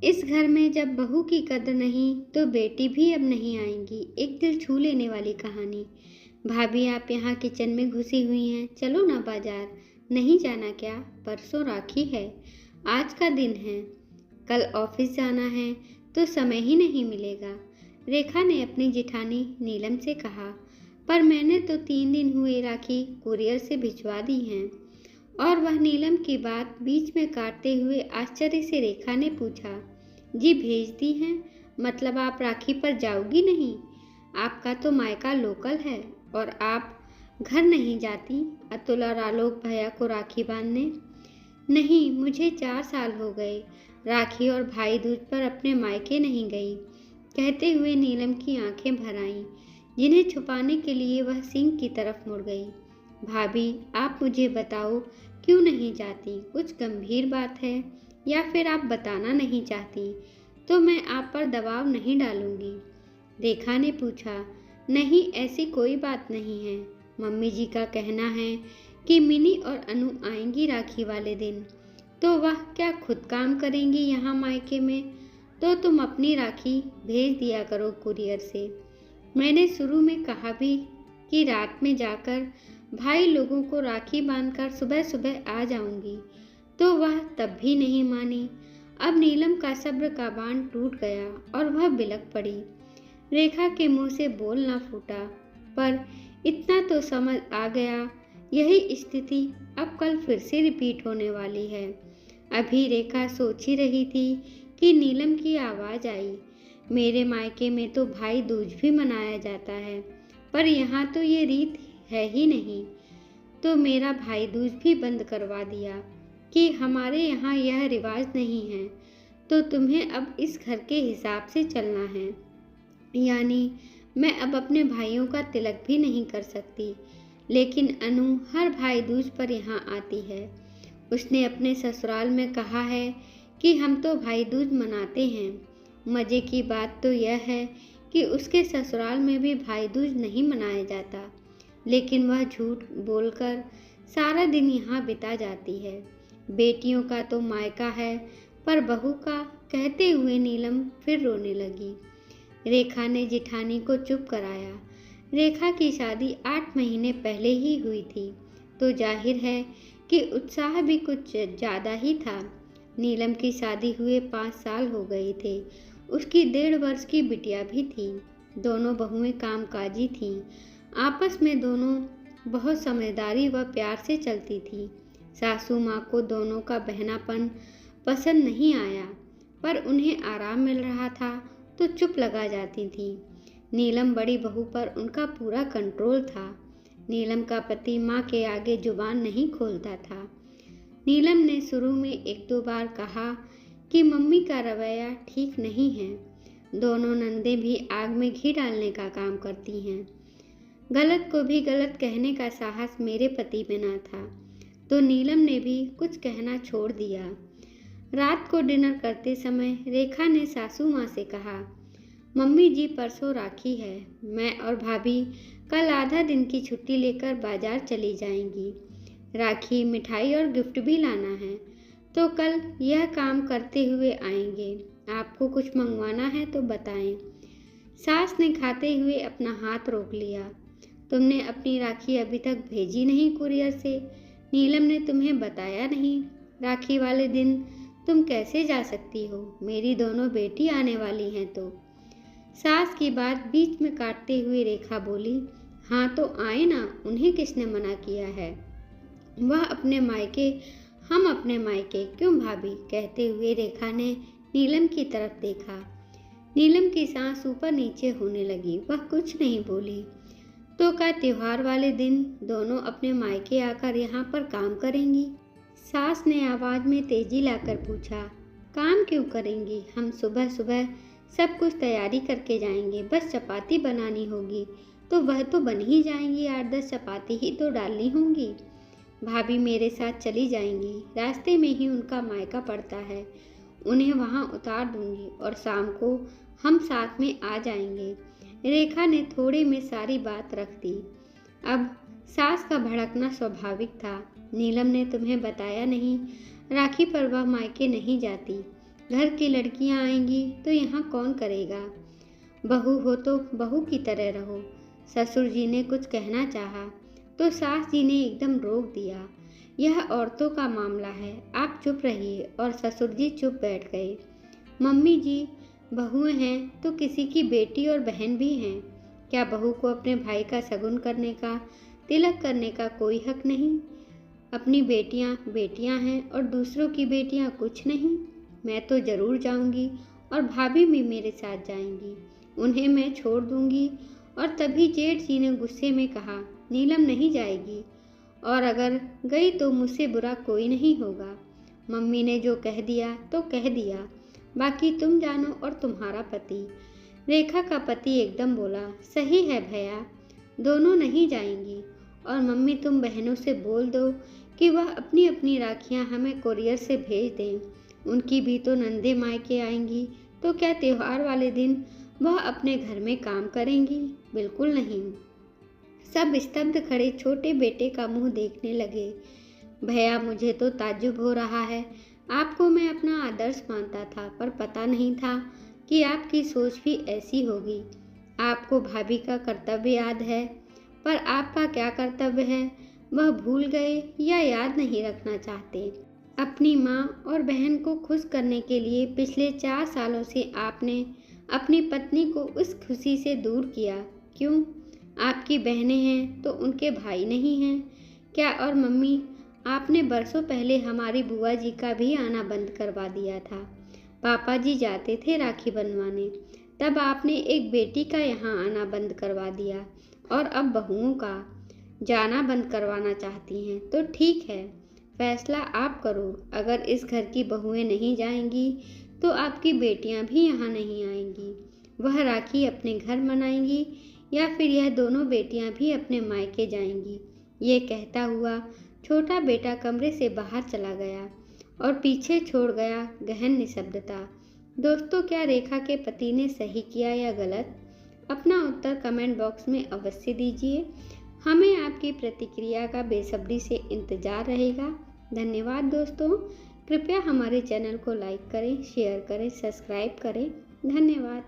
इस घर में जब बहू की कद्र नहीं तो बेटी भी अब नहीं आएंगी। एक दिल छू लेने वाली कहानी। भाभी आप यहाँ किचन में घुसी हुई हैं, चलो ना बाजार। नहीं जाना क्या? परसों राखी है, आज का दिन है, कल ऑफिस जाना है तो समय ही नहीं मिलेगा। रेखा ने अपनी जिठानी नीलम से कहा, पर मैंने तो 3 दिन हुए राखी कुरियर से भिजवा दी हैं। और वह नीलम की बात बीच में काटते हुए आश्चर्य से रेखा ने पूछा, जी भेज दी हैं? मतलब आप राखी पर जाओगी नहीं? आपका तो मायका लोकल है और आप घर नहीं जाती अतुल और आलोक भैया को राखी बांधने? नहीं, मुझे 4 साल हो गए राखी और भाई दूज पर अपने मायके नहीं गई। कहते हुए नीलम की आंखें भर आईं, जिन्हें छुपाने के लिए वह सिंह की तरफ मुड़ गई। भाभी आप मुझे बताओ, क्यों नहीं जाती? कुछ गंभीर बात है या फिर आप बताना नहीं चाहती तो मैं आप पर दबाव नहीं डालूंगी। रेखा ने पूछा, नहीं ऐसी कोई बात नहीं है। मम्मी जी का कहना है कि मिनी और अनु आएंगी राखी वाले दिन, तो वह क्या खुद काम करेंगी यहाँ मायके में? तो तुम अपनी राखी भेज दिया करो कुरियर से। मैंने शुरू में कहा भी कि रात में जाकर भाई लोगों को राखी बांधकर सुबह सुबह आ जाऊंगी, तो वह तब भी नहीं मानी। अब नीलम का सब्र का बांध टूट गया और वह बिलक पड़ी। रेखा के मुंह से बोल ना फूटा, पर इतना तो समझ आ गया, यही स्थिति अब कल फिर से रिपीट होने वाली है। अभी रेखा सोच ही रही थी कि नीलम की आवाज़ आई, मेरे मायके में तो भाई दूज भी मनाया जाता है, पर यहाँ तो ये रीत है ही नहीं, तो मेरा भाई दूज भी बंद करवा दिया कि हमारे यहाँ यह रिवाज नहीं है, तो तुम्हें अब इस घर के हिसाब से चलना है। यानी मैं अब अपने भाइयों का तिलक भी नहीं कर सकती। लेकिन अनु हर भाई दूज पर यहाँ आती है। उसने अपने ससुराल में कहा है कि हम तो भाई दूज मनाते हैं। मज़े की बात तो यह है कि उसके ससुराल में भी भाई दूज नहीं मनाया जाता, लेकिन वह झूठ बोलकर सारा दिन यहाँ बिता जाती है। बेटियों का तो मायका है, पर बहू का, कहते हुए नीलम फिर रोने लगी। रेखा ने जिठानी को चुप कराया। रेखा की शादी 8 महीने पहले ही हुई थी, तो जाहिर है कि उत्साह भी कुछ ज़्यादा ही था। नीलम की शादी हुए 5 साल हो गए थे। उसकी 1.5 वर्ष की बिटिया भी थी। दोनों बहुएं कामकाजी थीं। आपस में दोनों बहुत समझदारी व प्यार से चलती थी। सासू माँ को दोनों का बहनापन पसंद नहीं आया, पर उन्हें आराम मिल रहा था तो चुप लगा जाती थी। नीलम बड़ी बहू पर उनका पूरा कंट्रोल था। नीलम का पति माँ के आगे जुबान नहीं खोलता था। नीलम ने शुरू में 1-2 बार कहा कि मम्मी का रवैया ठीक नहीं है। दोनों नंदे भी आग में घी डालने का काम करती हैं। गलत को भी गलत कहने का साहस मेरे पति में ना था, तो नीलम ने भी कुछ कहना छोड़ दिया। रात को डिनर करते समय रेखा ने सासू माँ से कहा, मम्मी जी परसों राखी है, मैं और भाभी कल आधा दिन की छुट्टी लेकर बाजार चली जाएंगी। राखी, मिठाई और गिफ्ट भी लाना है, तो कल यह काम करते हुए आएंगे। आपको कुछ मंगवाना है तो बताएं। सास ने खाते हुए अपना हाथ रोक लिया। तुमने अपनी राखी अभी तक भेजी नहीं कुरियर से? नीलम ने तुम्हें बताया नहीं? राखी वाले दिन तुम कैसे जा सकती हो? मेरी दोनों बेटी आने वाली हैं तो। सास की बात बीच में काटते हुए रेखा बोली, हाँ तो आए ना, उन्हें किसने मना किया है? वह अपने मायके, हम अपने मायके, क्यों भाभी? कहते हुए रेखा ने नीलम की तरफ देखा। नीलम की सांस ऊपर नीचे होने लगी। वह कुछ नहीं बोली। तो क्या त्योहार वाले दिन दोनों अपने मायके आकर यहाँ पर काम करेंगी? सास ने आवाज़ में तेजी लाकर पूछा, काम क्यों करेंगी? हम सुबह सुबह सब कुछ तैयारी करके जाएंगे, बस चपाती बनानी होगी, तो वह तो बन ही जाएंगी। 8-10 चपाती ही तो डालनी होंगी। भाभी मेरे साथ चली जाएंगी, रास्ते में ही उनका मायका पड़ता है, उन्हें वहाँ उतार दूंगी और शाम को हम साथ में आ जाएंगे। रेखा ने थोड़े में सारी बात रख दी। अब सास का भड़कना स्वाभाविक था। नीलम ने तुम्हें बताया नहीं, राखी पर वह मायके नहीं जाती। घर की लड़कियां आएंगी तो यहाँ कौन करेगा। बहू हो तो बहू की तरह रहो। ससुर जी ने कुछ कहना चाहा तो सास जी ने एकदम रोक दिया। यह औरतों का मामला है, आप चुप रहिए। और ससुर जी चुप बैठ गए। मम्मी जी, बहुएं हैं तो किसी की बेटी और बहन भी हैं। क्या बहू को अपने भाई का शगुन करने का, तिलक करने का कोई हक नहीं? अपनी बेटियां बेटियां हैं और दूसरों की बेटियां कुछ नहीं। मैं तो जरूर जाऊंगी और भाभी भी मेरे साथ जाएंगी। उन्हें मैं छोड़ दूंगी। और तभी जेठ जी ने गुस्से में कहा, नीलम नहीं जाएगी, और अगर गई तो मुझसे बुरा कोई नहीं होगा। मम्मी ने जो कह दिया तो कह दिया, बाकी तुम जानो और तुम्हारा पति। रेखा का पति एकदम बोला, सही है भैया, दोनों नहीं जाएंगी। और मम्मी तुम बहनों से बोल दो कि वह अपनी अपनी राखियां हमें कोरियर से भेज दें। उनकी भी तो नंदे मायके आएंगी, तो क्या त्योहार वाले दिन वह अपने घर में काम करेंगी? बिल्कुल नहीं। सब स्तब्ध खड़े छोटे बेटे का मुंह देखने लगे। भैया, मुझे तो ताज्जुब हो रहा है। आपको मैं अपना आदर्श मानता था, पर पता नहीं था कि आपकी सोच भी ऐसी होगी। आपको भाभी का कर्तव्य याद है, पर आपका क्या कर्तव्य है वह भूल गए या याद नहीं रखना चाहते। अपनी माँ और बहन को खुश करने के लिए पिछले 4 सालों से आपने अपनी पत्नी को उस खुशी से दूर किया। क्यों? आपकी बहनें हैं तो उनके भाई नहीं हैं क्या? और मम्मी, आपने बरसों पहले हमारी बुआ जी का भी आना बंद करवा दिया था। पापा जी जाते थे राखी बनवाने, तब आपने एक बेटी का यहाँ आना बंद करवा दिया, और अब बहुओं का जाना बंद करवाना चाहती हैं। तो ठीक है, फैसला आप करो। अगर इस घर की बहुएं नहीं जाएंगी तो आपकी बेटियां भी यहाँ नहीं आएंगी। वह राखी अपने घर मनाएंगी या फिर यह दोनों बेटियां भी अपने मायके जाएंगी। ये कहता हुआ छोटा बेटा कमरे से बाहर चला गया और पीछे छोड़ गया गहन निशब्दता। दोस्तों, क्या रेखा के पति ने सही किया या गलत? अपना उत्तर कमेंट बॉक्स में अवश्य दीजिए। हमें आपकी प्रतिक्रिया का बेसब्री से इंतज़ार रहेगा। धन्यवाद दोस्तों। कृपया हमारे चैनल को लाइक करें, शेयर करें, सब्सक्राइब करें। धन्यवाद।